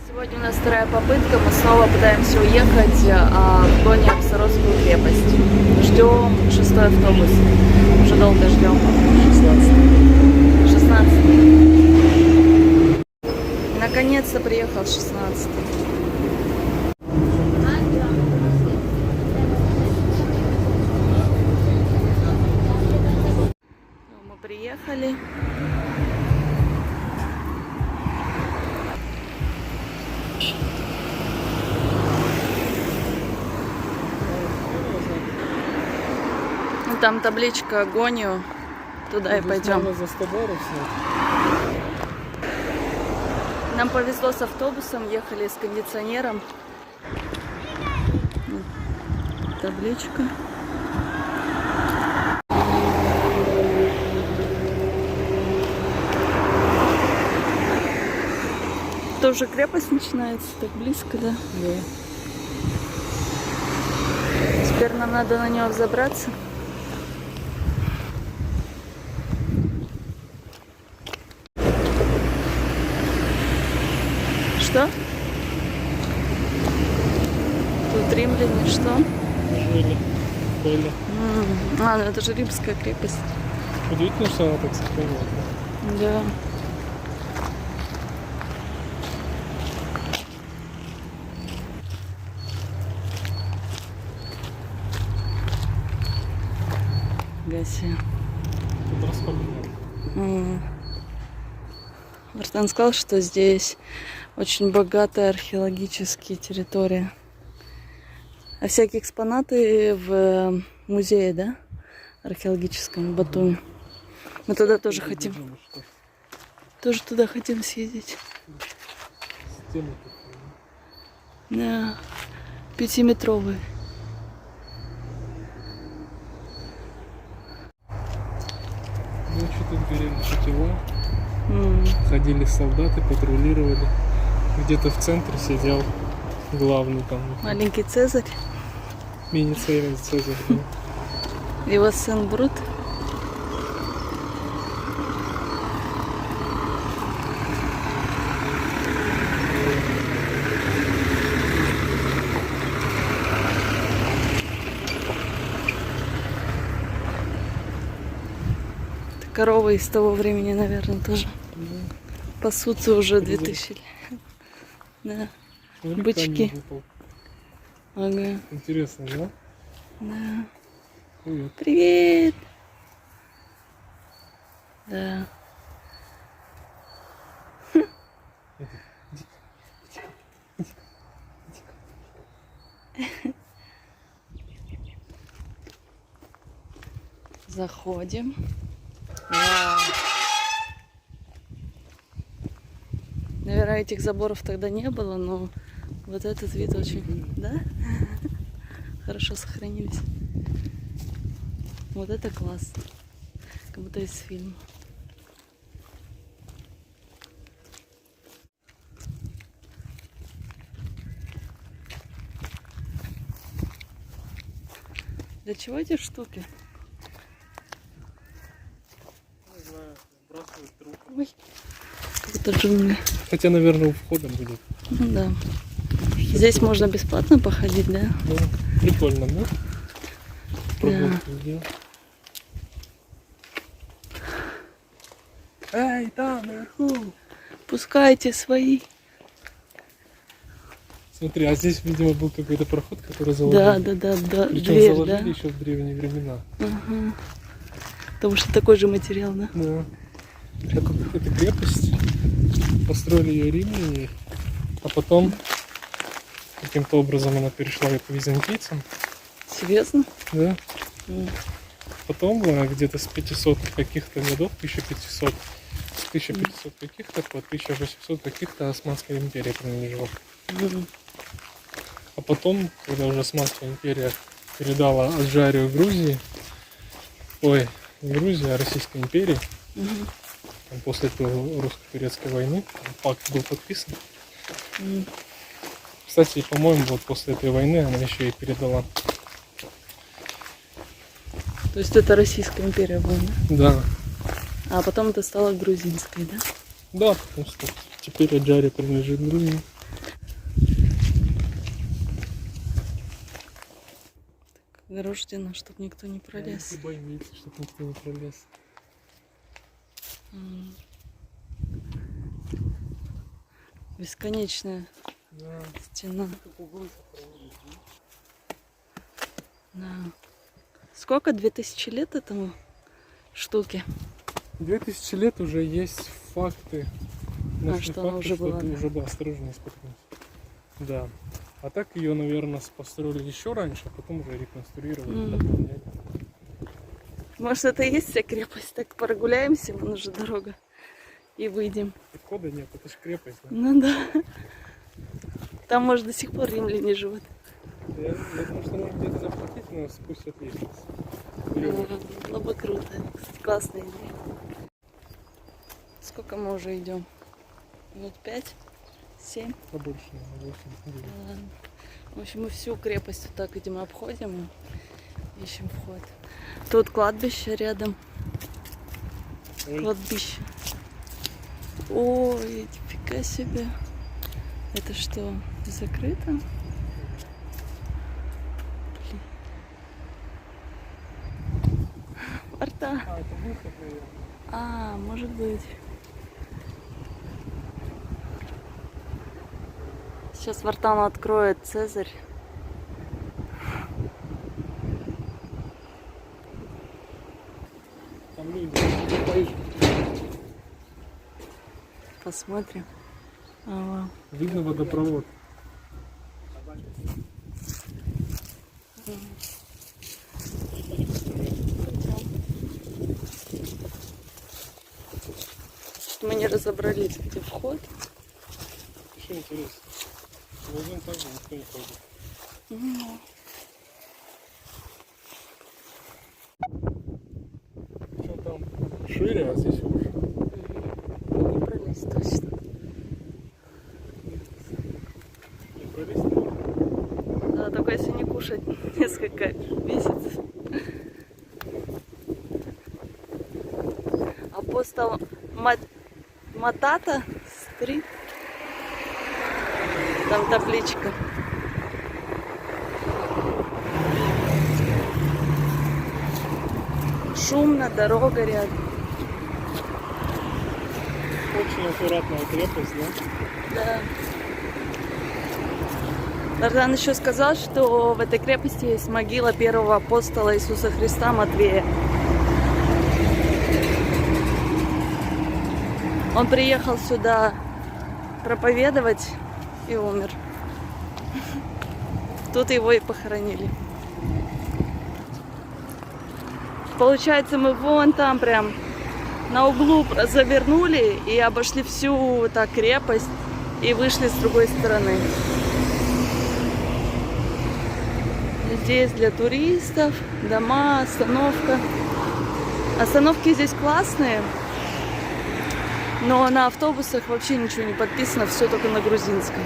Сегодня у нас вторая попытка. Мы снова пытаемся уехать в Гони-Апсародскую крепость. Ждем 6-й автобус. Уже долго ждем. 16-й. Наконец-то приехал 16-й. Мы приехали. Там табличка Гонию. Туда и пойдем. Нам повезло с автобусом, ехали с кондиционером. Табличка. Тоже крепость начинается, так близко, да? Да. Теперь нам надо на него взобраться. Что? Тут римляне, что? Жили. Были. Ну это же римская крепость. Удивительно, что она так сохранилась. Да. Гаси. Тут расхолено. Вартан сказал, что здесь очень богатая археологическая территория. А всякие экспонаты в музее, да? Археологическом в Батуми. Мы туда тоже хотим. Тоже туда хотим съездить. Стены такие. Да. 5-метровые. Ночью тут горели факела. Ходили солдаты, патрулировали. Где-то в центре сидел главный там. Маленький Цезарь. Мини-Цезарь. Да. Его сын Брут. Это коровы из того времени, наверное, тоже. Пасутся уже 2000 лет. Да. Бычки. Ага. Интересно, да? Да. Привет. Привет. Да. Заходим. Вау. Наверное, этих заборов тогда не было, но вот этот вид очень, да? Хорошо сохранились. Вот это класс. Как будто из фильма. Для чего эти штуки? Не знаю, сбрасывают трупы. Ой, как будто джунгли. Хотя, наверное, у входа будет. Ну да. Здесь можно бесплатно походить, да? Ну, прикольно, да? Прогулки сделать. Эй, там, наверху! Пускайте свои. Смотри, а здесь, видимо, был какой-то проход, который заложили. Да. Причем Дверь, заложили да? еще в древние времена. Ага. Потому что такой же материал, да? Да. Это крепость. Построили ее римляне, а потом каким-то образом она перешла к византийцам. Серьезно? Да. Потом где-то с 500 каких-то годов, 1500, с 1500 каких-то по 1800 каких-то Османская империя принадлежала. А потом, когда уже Османская империя передала Аджарию Грузии, ой, не Грузии, а Российской империи, там, после той русско-турецкой войны, пакт был подписан. Кстати, по-моему, вот после этой войны она еще и передала. То есть это Российская империя была, да? Да. А потом это стало грузинской, да? Да, потому что теперь Аджария принадлежит Грузии. ограждено, чтобы никто не пролез. Бойницы, чтобы никто не пролез. М. Бесконечная Да. стена. Как углы сохранились, Да. Сколько? 2000 лет этому штуке? 2000 лет уже есть факты. Нашли что она факты, уже что была, это да. уже была, осторожно, не споткнусь. Да. А так ее, наверное, построили еще раньше, а потом уже реконструировали, дополняли. Может, это и есть вся крепость? Так прогуляемся, вон уже дорога. И выйдем. Подхода нет, это же крепость, да? Ну да. Там, может, до сих пор римляне живут. Я думаю, что можно где-то заплатить, но спустят лестницу. Было бы круто. Кстати, классная идея. Сколько мы уже идем? Минут 5? 7? Побольше, наверное, 8, 9. Ладно. В общем, мы всю крепость вот так идем, обходим и ищем вход. Тут кладбище рядом. Ой. Кладбище. Ой, нифига себе. Это что, закрыто? Блин. Врата. А, это выход, наверное. А, может быть. Сейчас вратам откроет Цезарь. Там люди. Посмотрим. Ага. Видно водопровод. Мы не разобрались, где вход. Еще интересно. Вон так же никто не ходит. Причем там шире, а здесь уже. Не пролезть точно. Не пролезть можно. Да, только если не кушать несколько месяцев. Апостол Матата стрит. Там табличка. Шумно, дорога рядом. Очень аккуратная крепость, да? Да. Дардан еще сказал, что в этой крепости есть могила первого апостола Иисуса Христа Матвея. Он приехал сюда проповедовать и умер. Тут его и похоронили. Получается, мы вон там прям на углу завернули и обошли всю вот так крепость и вышли с другой стороны. Здесь для туристов, дома, остановка. Остановки здесь классные, но на автобусах вообще ничего не подписано, все только на грузинском.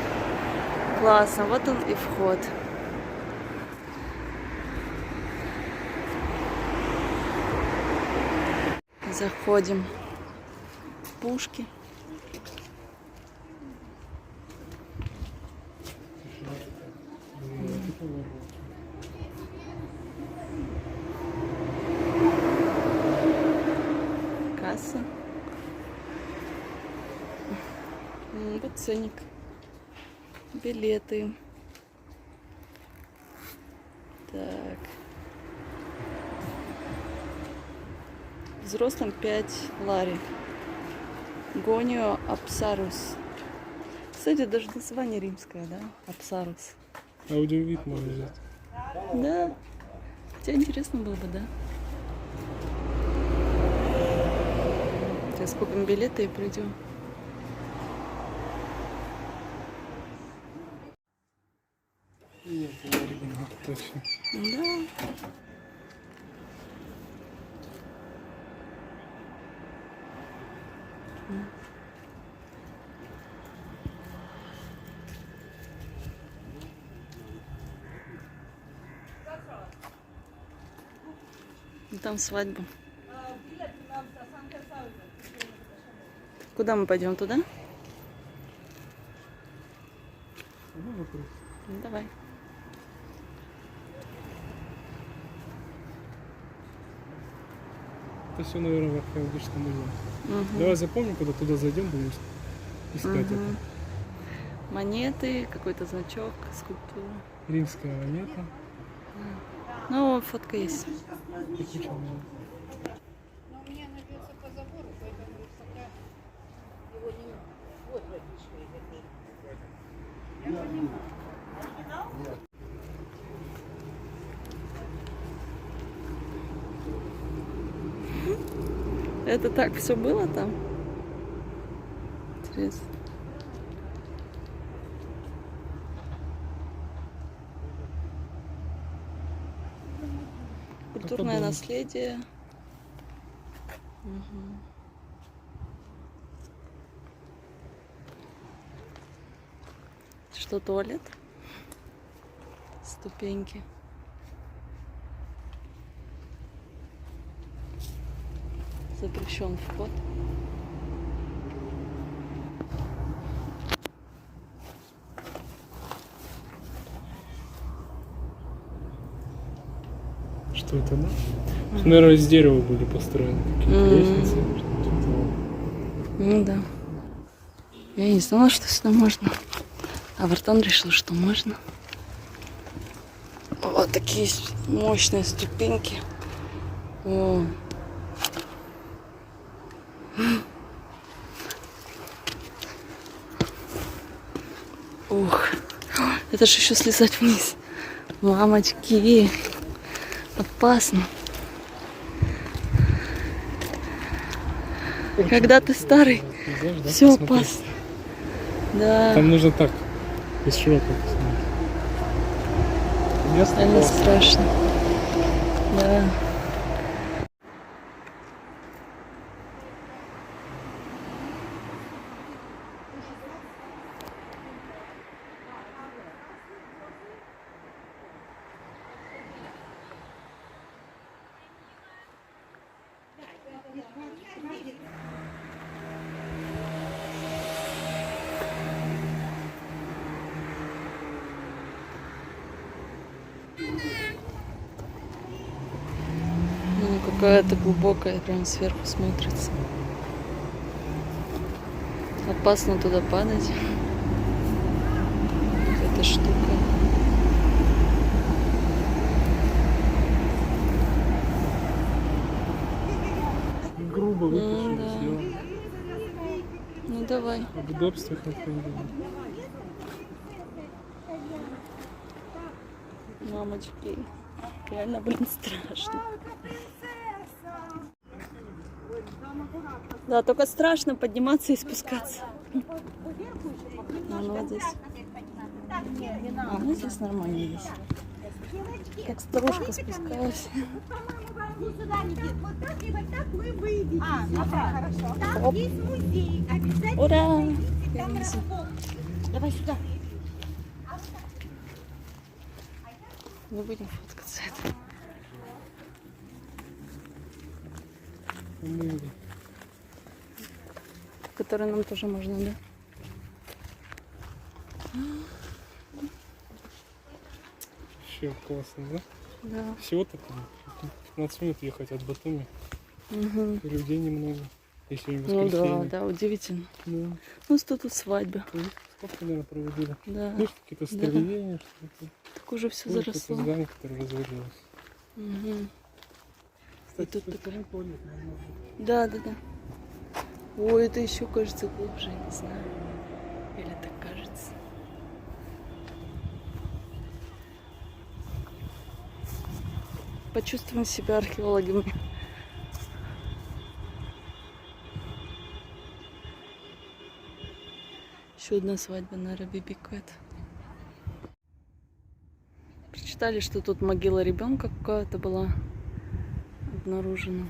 Классно, вот он и вход. Заходим. Пушки. Касса. Вот ценник. Билеты. Так. Взрослым 5 лари. Гонио Апсарус. Кстати, даже название римское, да? Апсарус. Аудиовид можно взять. Да. Хотя интересно было бы, да? Сейчас купим билеты и придем. Нет, это оригинал, точно. Да. И там свадьба. Куда мы пойдем? Туда? Ну, вопрос. Ну, давай. Это все, наверное, в археологическом музее. Мгм. Давай запомним, когда туда зайдем, будем искать это. Мгм. Монеты, какой-то значок, скульптура. Римская монета. Ну, фотка есть. И куча монет. Но у меня набился по забору, поэтому пока его не... Вот родишь. Это так все было там? Интересно. Культурное дом. наследие. Мгм. Что, туалет? Ступеньки. Запрещен вход. Что это, да? Наверное, из дерева были построены какие-то лестницы. что-то. Ну да. Я не знала, что сюда можно. А Вартан решил, что можно. Вот такие мощные ступеньки. О. Ух. Это же еще слезать вниз. Мамочки. Опасно. Когда ты старый, Пейзаж, да? все Посмотри. опасно. Да. Там нужно так, из широко посмотреть. Место Реально классное. страшно. Да. Ну, какая-то глубокая, прям сверху смотрится. Опасно туда падать. Какая-то штука. Грубо выпущено да. сделано. Ну давай. Об удобствах никто не думает. Мамочки. Реально, блин, страшно. Да, только страшно подниматься и спускаться. А, ну вот здесь. А, ну здесь нормально есть. Как старушка спускаюсь. Вот так и вот так вы выйдете. Хорошо. Там Оп. есть музей. Обязательно Ура! зайдите, там раскоп. Давай сюда. Не будем фоткаться. Это. Мы Который нам тоже можно, да? вообще классно, да? Да. Всего-то там 15 минут ехать от Батуми. Угу. Людей немного. Если не Ну да, воскресенье. да, удивительно. Да. Ну, что тут свадьба. Сколько, наверное, проводили? Да. Может, какие-то строения, что-то. Так уже все Может, это заросло. здание, которое развалилось. Угу. Кстати, тут с той так- стороны туалет, наверное. Да, да, да. Ой, это еще кажется глубже, не знаю. Или так кажется. Почувствуем себя археологами. Еще одна свадьба на Раби Бикет. Прочитали, что тут могила ребенка какая-то была обнаружена.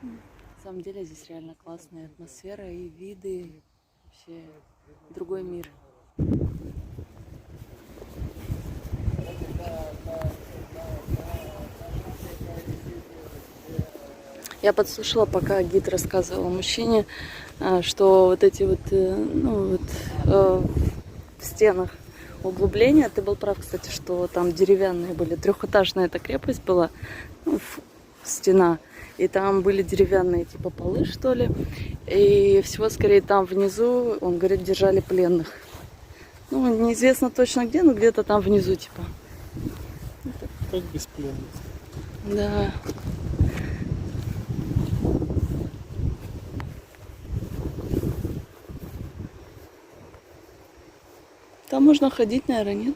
На самом деле здесь реально классная атмосфера и виды. Вообще другой мир. Я подслушала, пока гид рассказывал мужчине, что вот эти вот, ну вот в стенах углубления. Ты был прав, кстати, что там деревянные были. Трехэтажная эта крепость была, ну, стена. И там были деревянные типа полы, что ли. И всего скорее там внизу, он говорит, держали пленных. Ну, неизвестно точно где, но где-то там внизу, типа. Как бесплодно. Да. Там можно ходить, наверное, нет?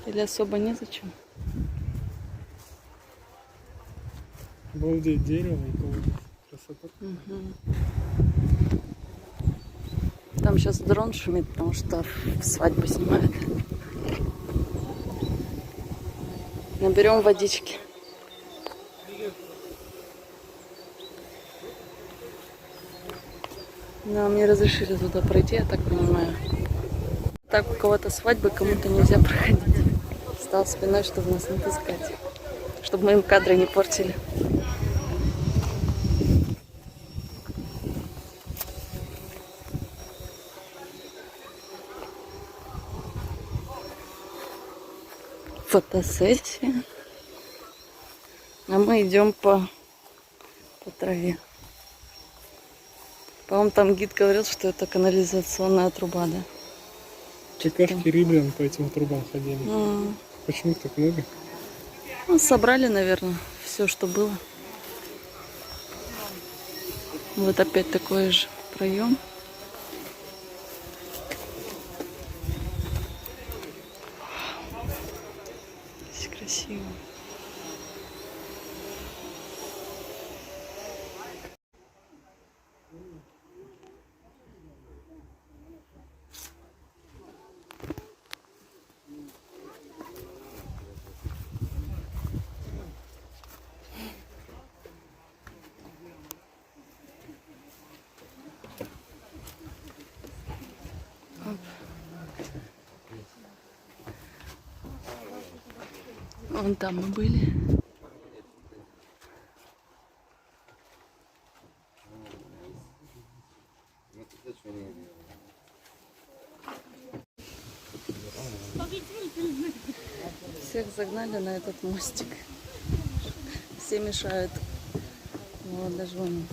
Или особо незачем? Обалдеть, дерево и колодец. Красота. Там сейчас дрон шумит, потому что свадьбу снимают. Наберем водички. Нам не разрешили туда пройти, я так понимаю. Так у кого-то свадьбы, кому-то нельзя проходить. Стал спиной, чтобы нас не пускать. Чтобы мы им кадры не портили. Фотосессия. А мы идем по траве. По-моему, там гид говорил, что это канализационная труба, да? Какашки римлян по этим трубам ходили. Почему их так много? Ну, собрали, наверное, все, что было. Вот опять такой же проем. Здесь красиво. Вон там мы были. Всех загнали на этот мостик. Все мешают. Ну, вот даже вон.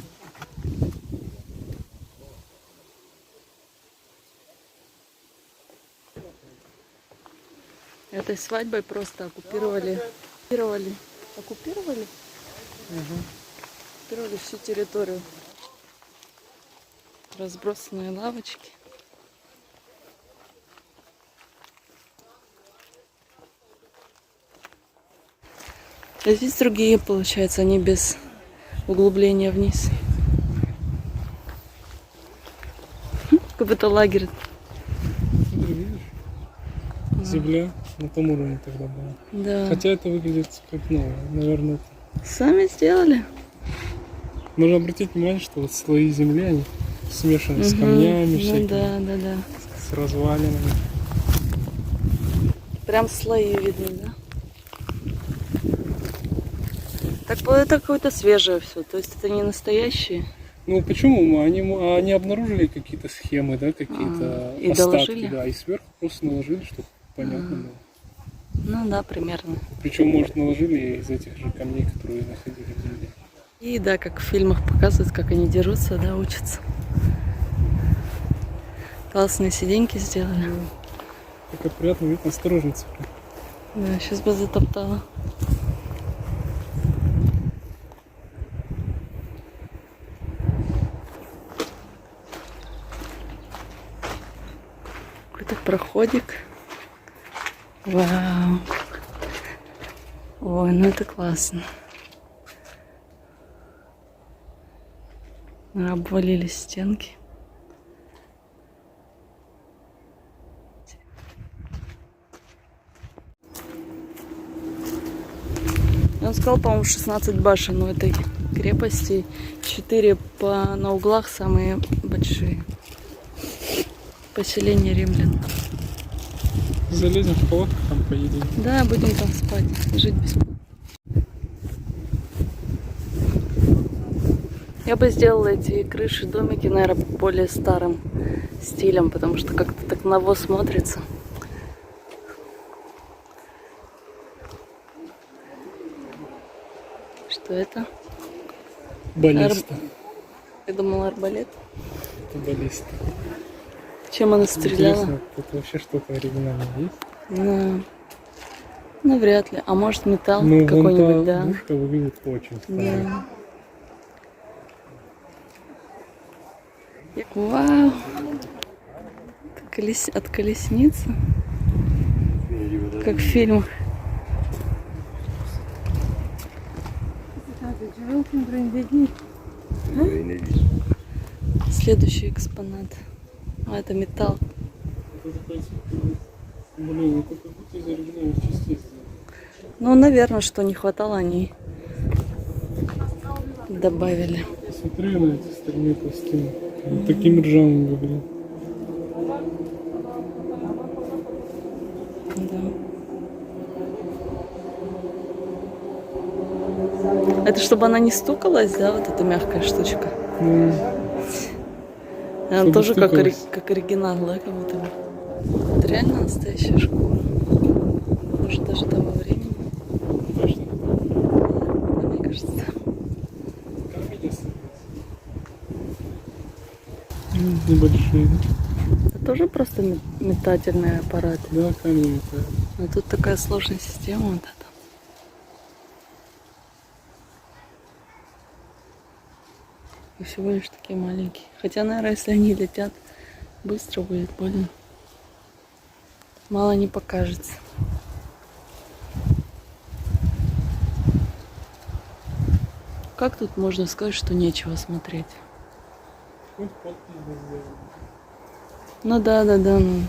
Этой свадьбой просто оккупировали оккупировали всю территорию. Разбросанные лавочки. А здесь другие, получается, они без углубления вниз. Как будто лагерь. Смотри, видишь? Земля на том уровне тогда была. Да. Хотя это выглядит как новое. Наверное, это... Сами сделали. Нужно обратить внимание, что вот слои земли, они смешаны с камнями, всякими, Да. с развалинами. Прям слои видны, да? Так это какое-то свежее все, то есть это не настоящие. Ну почему? Они обнаружили какие-то схемы, да, какие-то и остатки, доложили? да, и сверху просто наложили, чтобы понятно было. Ну да, примерно. Причем, может, наложили из этих же камней, которые находили в земле. И да, как в фильмах показывают, как они дерутся, да, учатся. Классные сиденьки сделали. Такой приятный вид, осторожница. Да, сейчас бы затоптала. Какой-то проходик. Вау. Ой, ну это классно. Обвалились стенки. Он сказал, по-моему, 16 башен у этой крепости. 4 на углах самые большие. Поселение римлян. Залезем в палатку, там поедем. Да, будем там спать, жить бесплатно. Я бы сделала эти крыши, домики, наверное, более старым стилем, потому что как-то так ново смотрится. Что это? Баллиста. Я думала, арбалет. Это баллиста. Чем она стреляла? Интересно, тут вообще что-то оригинальное есть? Ну, вряд ли. А может, металл Ну, вон какой-нибудь, та да? пушка выглядит очень старой. Да. Вау! От колесницы. Как в фильмах. Следующий экспонат. А, это металл. Блин, это как будто из оригинальных частей сделано. Ну, наверное, что не хватало, они добавили. Смотри на эти стальные пластины. Вот таким ржавым выглядит. Да. Это чтобы она не стукалась, да, вот эта мягкая штучка? Ну, Она чтобы тоже стукалась. как оригинал, да, как будто бы. Это реально настоящая шкура. Может, даже того времени. точно. Да, мне кажется. Камни небольшие. Это тоже просто метательный аппарат. Да, камни метают. Но тут такая сложная система вот эта. И всего лишь такие маленькие. Хотя, наверное, если они летят, быстро будет больно. Мало не покажется. Как тут можно сказать, что нечего смотреть? Хоть подпись бы сделали. Ну да, ну.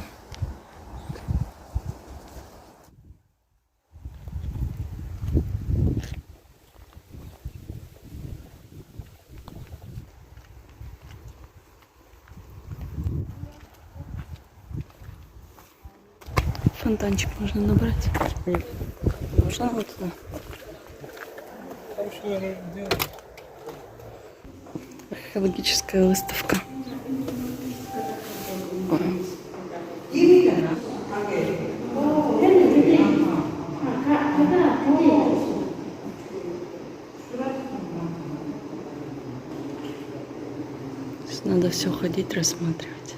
Фонтанчик можно набрать. Можно вот туда? Там что я делаю? Археологическая выставка. Ой. Здесь надо все ходить, рассматривать.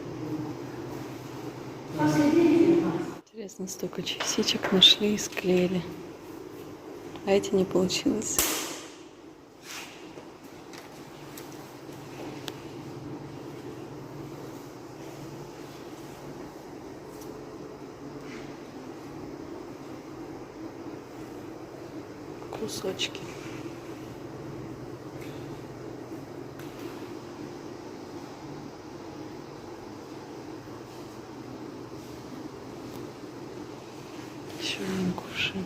Интересно, столько частичек нашли и склеили. А эти не получилось. Кусочки. Еще один кувшин.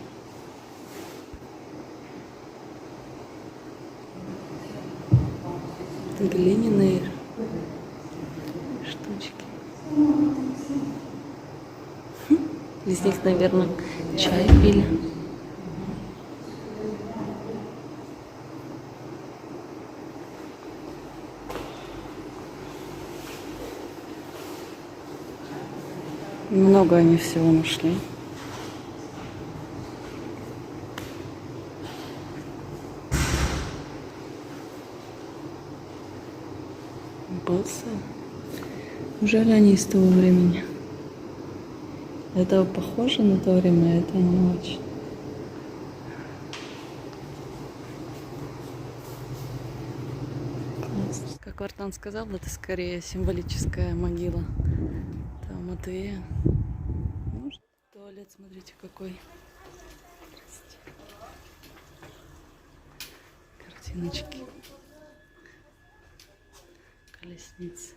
Глиняные штучки. Из них, наверное, чай пили. Много они всего нашли. Бусы. Неужели они из того времени? Это похоже на то время, а это не очень. Классно. Как Вартан сказал, это скорее символическая могила. Там Матвея. Может, туалет, смотрите, какой. Картиночки. Колесницы.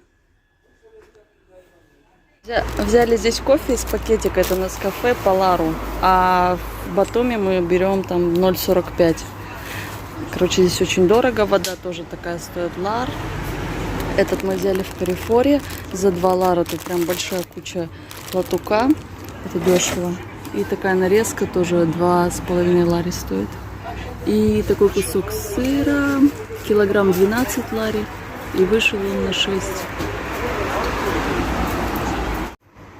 Взяли здесь кофе из пакетика, это Нескафе по лару, а в Батуми мы берем там 0,45. Короче, здесь очень дорого, вода тоже такая стоит лар. Этот мы взяли в Карифоре за 2 лара, тут прям большая куча латука, это дешево. И такая нарезка тоже 2,5 лари стоит. И такой кусок сыра, килограмм 12 лари, и вышел он на 6.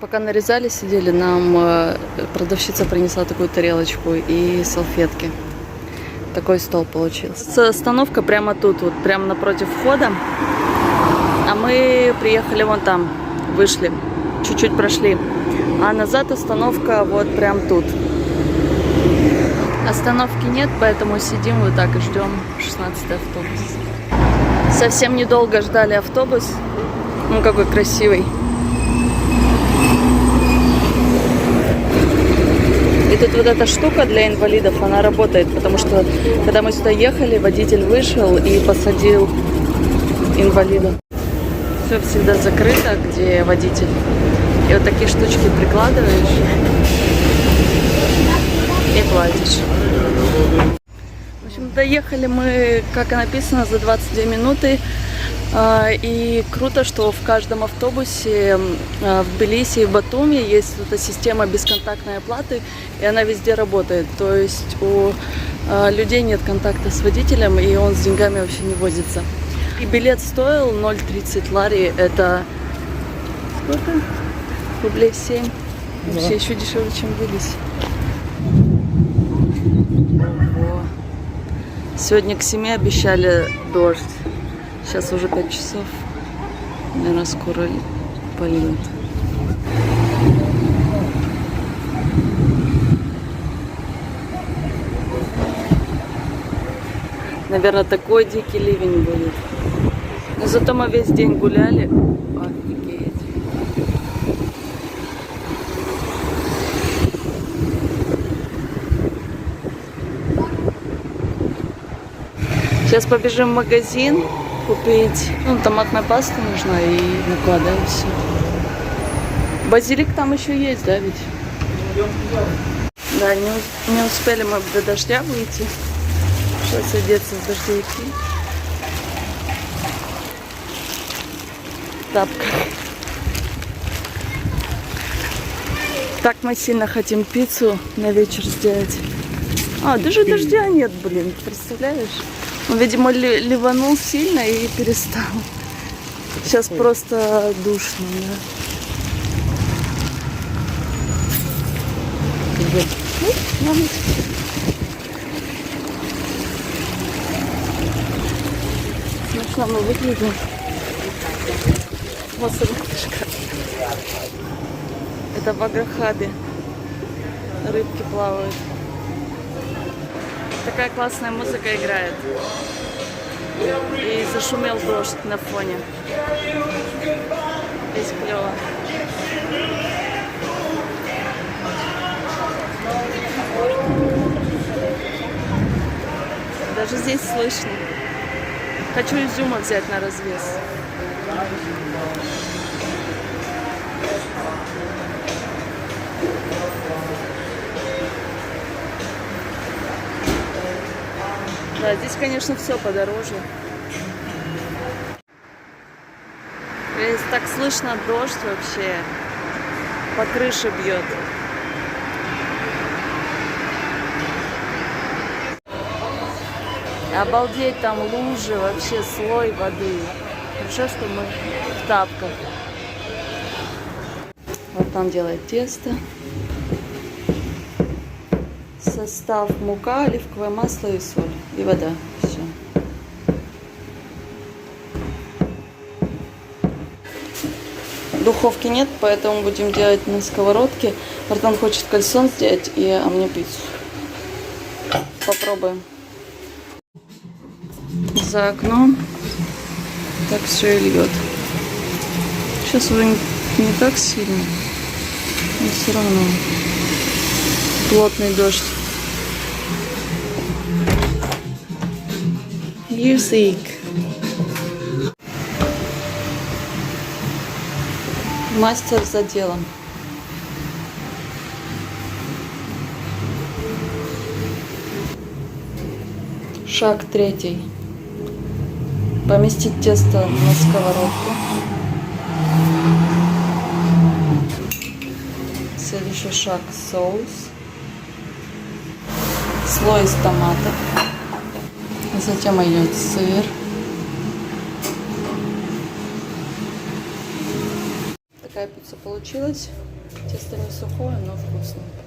Пока нарезали, сидели, нам продавщица принесла такую тарелочку и салфетки. Такой стол получился. Остановка прямо тут, вот прямо напротив входа. А мы приехали вон там, вышли, чуть-чуть прошли. А назад остановка вот прям тут. Остановки нет, поэтому сидим вот так и ждем 16-й автобус. Совсем недолго ждали автобус. Ну, какой красивый. И тут вот эта штука для инвалидов, она работает, потому что, когда мы сюда ехали, водитель вышел и посадил инвалида. Все всегда закрыто, где водитель. И вот такие штучки прикладываешь и платишь. В общем, доехали мы, как и написано, за 22 минуты. И круто, что в каждом автобусе в Тбилиси и в Батуми есть эта система бесконтактной оплаты, и она везде работает. То есть у людей нет контакта с водителем, и он с деньгами вообще не возится. И билет стоил 0,30 лари, это сколько? Рублей 7. Вообще еще дешевле, чем в Тбилиси. Сегодня к 7 обещали дождь. Сейчас уже 5 часов. Наверное, скоро польет. Наверное, такой дикий ливень будет. Но зато мы весь день гуляли. Офигеть. Сейчас побежим в магазин купить. Ну, томатная паста нужна и накладываем все. Базилик там еще есть, да, ведь? Да, не успели мы до дождя выйти. Сейчас одеться в дождевики. Тапка. Так мы сильно хотим пиццу на вечер сделать. А, даже дождя нет, блин, представляешь? Он, видимо, ливанул сильно и перестал. Сейчас просто душно, да. Смешно мы выглядим. Вот рыбка. Это в Аграхабе. Рыбки плавают. Такая классная музыка играет. И зашумел дождь на фоне. Здесь клево. Даже здесь слышно. Хочу изюма взять на развес. Да, здесь, конечно, все подороже. Здесь так слышно дождь вообще. По крыше бьет. Обалдеть, там лужи, вообще слой воды. Хорошо, что мы в тапках. Вот там делает тесто. Состав: мука, оливковое масло и соль. И вода. Все. Духовки нет, поэтому будем делать на сковородке. Артем хочет кальсон сделать, а мне пиццу. Попробуем. За окном так все и льет. Сейчас уже не так сильно, но все равно плотный дождь. Язык. Мастер за делом. Шаг 3. Поместить тесто на сковородку. Следующий шаг — соус. Слой из томатов. Затем идет сыр. Такая пицца получилась. Тесто не сухое, но вкусное.